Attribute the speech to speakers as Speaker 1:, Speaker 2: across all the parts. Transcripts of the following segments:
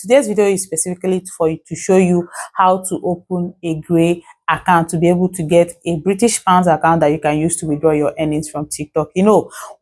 Speaker 1: Today's video is specifically for you to show you how to open a gray account to be able to get a British pounds account that you can use to withdraw your earnings from TikTok.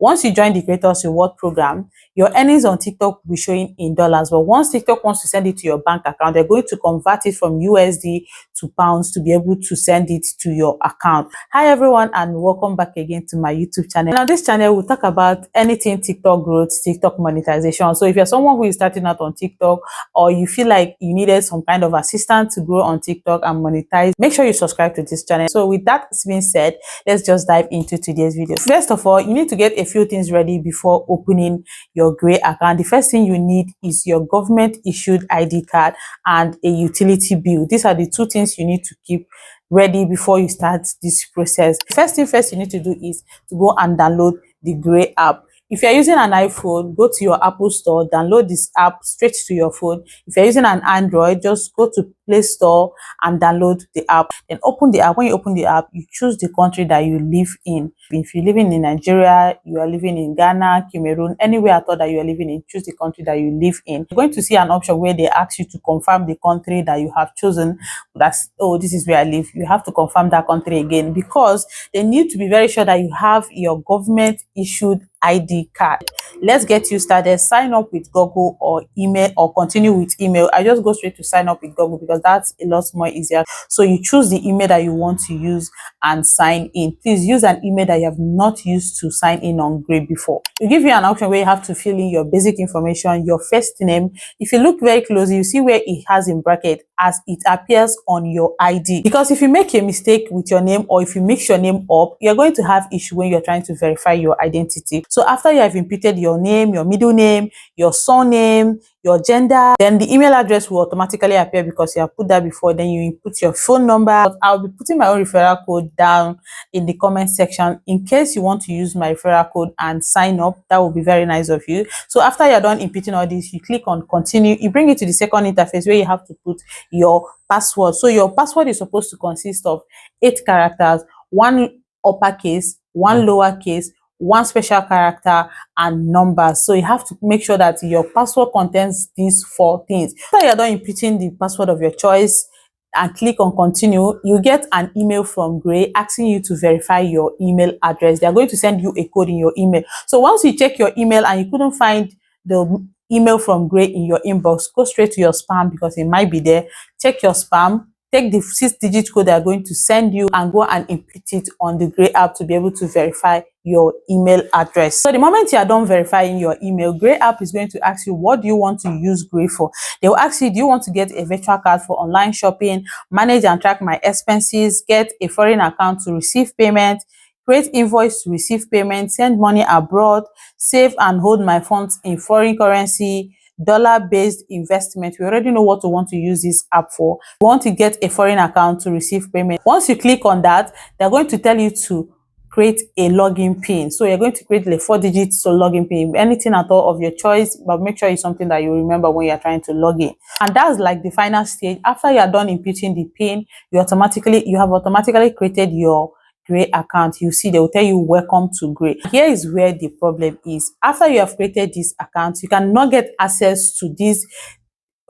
Speaker 1: Once you join the Creators Reward Program, your earnings on TikTok will be showing in dollars. But once TikTok wants to send it to your bank account, they're going to convert it from USD to pounds to be able to send it to your account. Hi everyone, and welcome back again to my YouTube channel. And on this channel, we'll talk about anything TikTok growth, TikTok monetization. So if you're someone who is starting out on TikTok, or you feel like you needed some kind of assistance to grow on TikTok and monetize, make sure you subscribe to this channel. So with that being said, let's just dive into today's video. First of all, you need to get a few things ready before opening your gray account. The first thing you need is your government issued ID card and a utility bill. These are the two things you need to keep ready before you start this process. First thing first you need to do is to go and download the gray app. If you're using an iPhone, go to your Apple Store, download this app straight to your phone. If you're using an Android, just go to Play Store and download the app. Then open the app. When you open the app, you choose the country that you live in. If you're living in Nigeria, you are living in Ghana, Cameroon, anywhere at all that you are living in, choose the country that you live in. You're going to see an option where they ask you to confirm the country that you have chosen. That's, oh, this is where I live. You have to confirm that country again because they need to be very sure that you have your government issued ID card. Let's get you started. Sign up with Google or email, or continue with email. I just go straight to sign up with Google because that's a lot more easier. So you choose the email that you want to use and sign in. Please use an email that you have not used to sign in on Gray before. It give you an option where you have to fill in your basic information, your first name. If you look very closely, you see where it has in bracket as it appears on your ID. Because if you make a mistake with your name, or if you mix your name up, you're going to have issue when you're trying to verify your identity. So after you have inputted your name, your middle name, your surname, your gender, then the email address will automatically appear because you have put that before. Then you input your phone number. I'll be putting my own referral code down in the comment section in case you want to use my referral code and sign up. That would be very nice of you. So after you're done inputting all this, you click on continue. You bring it to the second interface where you have to put your password. So your password is supposed to consist of 8 characters, 1 uppercase, 1 lowercase, 1 special character, and numbers. So you have to make sure that your password contains these 4 things. After you're done inputting the password of your choice and click on continue, you get an email from Gray asking you to verify your email address. They're going to send you a code in your email. So once you check your email and you couldn't find the email from Gray in your inbox, go straight to your spam because it might be there. Check your spam. Take the 6-digit code they're going to send you and go and input it on the Gray app to be able to verify your email address. So the moment you are done verifying your email, Gray app is going to ask you, what do you want to use Gray for? They will ask you, do you want to get a virtual card for online shopping, manage and track my expenses, get a foreign account to receive payment, create invoice to receive payment, send money abroad, save and hold my funds in foreign currency, dollar-based investment. We already know what we want to use this app for. We want to get a foreign account to receive payment. Once you click on that, they're going to tell you to create a login pin. So you're going to create the 4 digits to login pin, anything at all of your choice, but make sure it's something that you remember when you're trying to log in. And that's like the final stage. After you're done inputting the pin, you have automatically created your Gray account. You see, they will tell you welcome to Gray. Here is where the problem is. After you have created this account, you cannot get access to these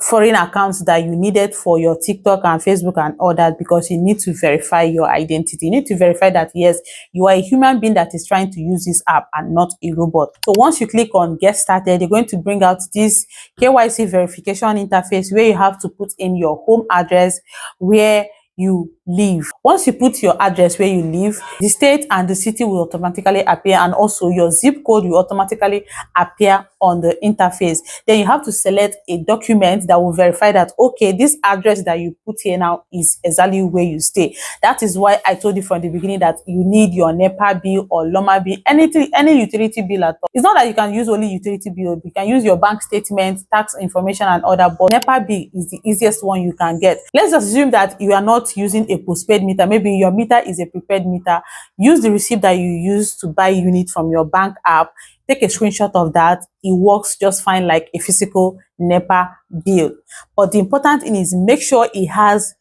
Speaker 1: foreign accounts that you needed for your TikTok and Facebook and all that, because you need to verify your identity. You need to verify that yes, you are a human being that is trying to use this app and not a robot. So once you click on get started, they're going to bring out this KYC verification interface where you have to put in your home address, where you live. Once you put your address where you live, the state and the city will automatically appear, and also your zip code will automatically appear on the interface. Then you have to select a document that will verify that, okay, this address that you put here now is exactly where you stay. That is why I told you from the beginning that you need your NEPA bill or LOMA bill, anything, any utility bill at all. It's not that you can use only utility bill. You can use your bank statement, tax information and other, but NEPA bill is the easiest one you can get. Let's assume that you are not using a postpaid meter. Maybe your meter is a prepaid meter. Use the receipt that you use to buy unit from your bank app. Take a screenshot of that. It works just fine like a physical NEPA bill. But the important thing is make sure it has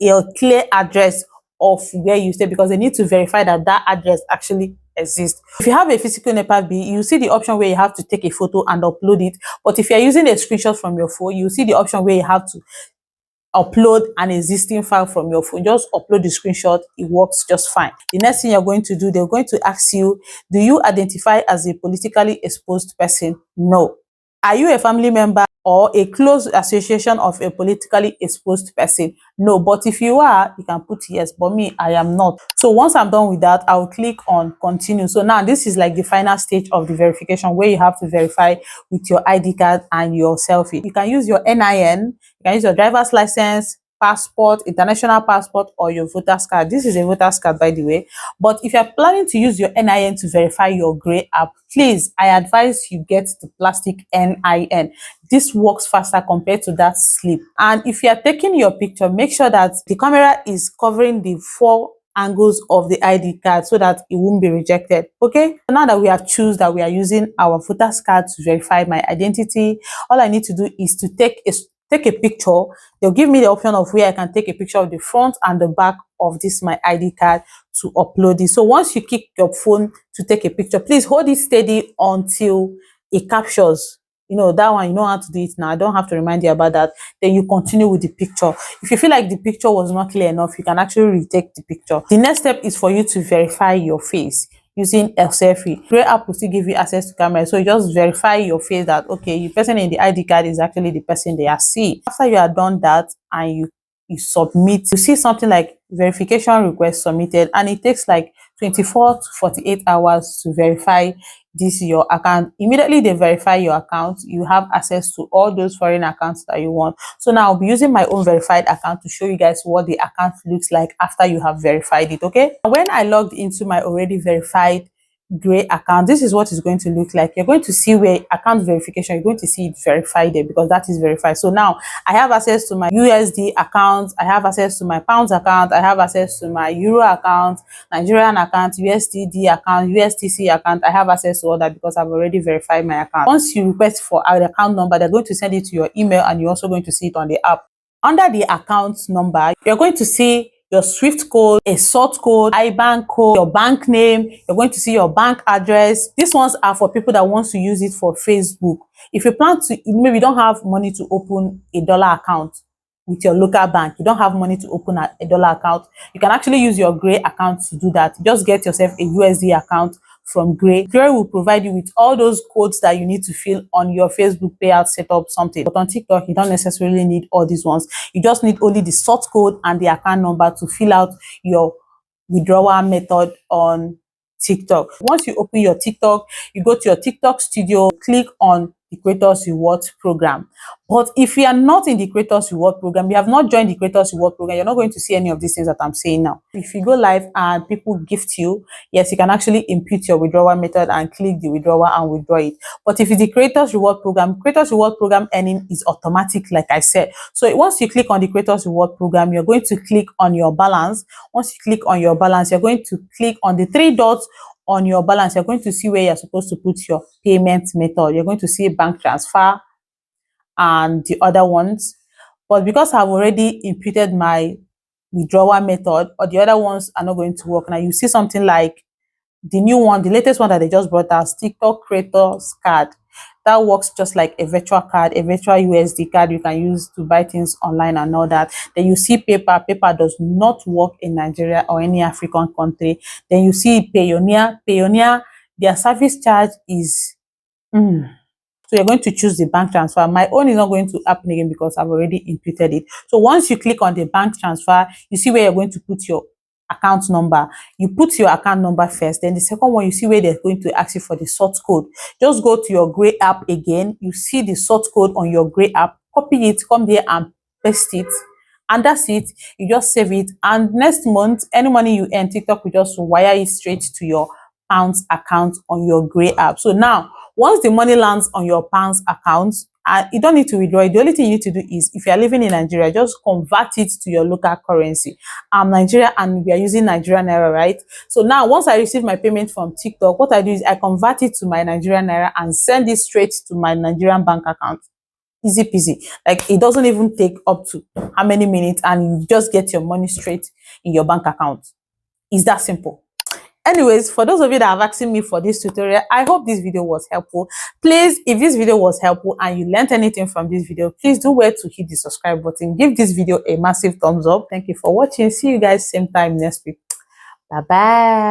Speaker 1: a clear address of where you stay, because they need to verify that that address actually exist. If you have a physical NEPA bill, you see the option where you have to take a photo and upload it. But if you're using a screenshot from your phone, you see the option where you have to upload an existing file from your phone. Just upload the screenshot, it works just fine. The next thing you're going to do, they're going to ask you, do you identify as a politically exposed person? No. Are you a family member or a close association of a politically exposed person? No. But if you are, you can put yes, but me, I am not. So once I'm done with that, I'll click on continue. So now this is like the final stage of the verification, where you have to verify with your ID card and your selfie. You can use your NIN, you can use your driver's license, passport, international passport, or your voter's card. This is a voter's card, by the way. But if you're planning to use your NIN to verify your Grey app, please, I advise you get the plastic NIN. This works faster compared to that slip. And if you are taking your picture, make sure that the camera is covering the 4 angles of the ID card so that it won't be rejected. Okay, so now that we have chosen that we are using our voter's card to verify my identity, all I need to do is to take a picture. They'll give me the option of where I can take a picture of the front and the back of this my ID card to upload it. So once you kick your phone to take a picture, please hold it steady until it captures. You know, that one, you know how to do it now. I don't have to remind you about that. Then you continue with the picture. If you feel like the picture was not clear enough, you can actually retake the picture. The next step is for you to verify your face using a selfie. Grey app will still give you access to camera, so you just verify your face that, okay, the person in the ID card is actually the person they are seeing. After you are done that and you submit, you see something like verification request submitted, and it takes like 24 to 48 hours to verify this your account. Immediately they verify your account, you have access to all those foreign accounts that you want. So now I'll be using my own verified account to show you guys what the account looks like after you have verified it. Okay, when I logged into my already verified Grey account, this is what it's going to look like. You're going to see where account verification, you're going to see it verified there because that is verified. So now I have access to my USD account, I have access to my pounds account, I have access to my euro account, Nigerian account, USDD account, USTC account. I have access to all that because I've already verified my account. Once you request for an account number, they're going to send it to your email, and you're also going to see it on the app. Under the account number, you're going to see your SWIFT code, a sort code, IBAN code, your bank name. You're going to see your bank address. These ones are for people that want to use it for Facebook. If you plan to, maybe you don't have money to open a dollar account with your local bank, you don't have money to open a dollar account, you can actually use your Grey account to do that. Just get yourself a USD account from Grey. Grey will provide you with all those codes that you need to fill on your Facebook payout setup something. But on TikTok, you don't necessarily need all these ones. You just need only the source code and the account number to fill out your withdrawal method on TikTok. Once you open your TikTok, you go to your TikTok studio, click on the Creators Reward Program. But if you are not in the Creators Reward Program, you have not joined the Creators Reward Program, you're not going to see any of these things that I'm saying now. If you go live and people gift you, yes, you can actually input your withdrawal method and click the withdrawal and withdraw it. But if it's the Creators Reward Program earning is automatic, like I said. So once you click on the Creators Reward Program, you're going to click on your balance. Once you click on your balance, you're going to click on the 3 dots on your balance. You're going to see where you're supposed to put your payment method. You're going to see bank transfer and the other ones. But because I've already imputed my withdrawal method, or the other ones are not going to work. Now you see something like the new one, the latest one that they just brought out, TikTok Creators Card. That works just like a virtual card, a virtual USD card you can use to buy things online and all that. Then you see PayPal. PayPal does not work in Nigeria or any African country. Then you see Payoneer. Payoneer, their service charge is so you're going to choose the bank transfer. My own is not going to happen again because I've already imputed it. So once you click on the bank transfer, you see where you're going to put your account number. You put your account number first. Then the second one, you see where they're going to ask you for the source code. Just go to your Grey app again. You see the source code on your Grey app. Copy it, come there and paste it. And that's it. You just save it. And next month, any money you earn, TikTok will just wire it straight to your pounds account on your Grey app. So now, once the money lands on your pounds account, you don't need to withdraw it. The only thing you need to do is, if you're living in Nigeria, just convert it to your local currency. I'm Nigeria and we are using Nigerian Naira, right? So now, once I receive my payment from TikTok, what I do is I convert it to my Nigerian Naira and send it straight to my Nigerian bank account. Easy peasy. Like, it doesn't even take up to how many minutes, and you just get your money straight in your bank account. It's that simple. Anyways, for those of you that have asked me for this tutorial, I hope this video was helpful. Please, if this video was helpful and you learned anything from this video, please do well to hit the subscribe button. Give this video a massive thumbs up. Thank you for watching. See you guys same time next week. Bye bye.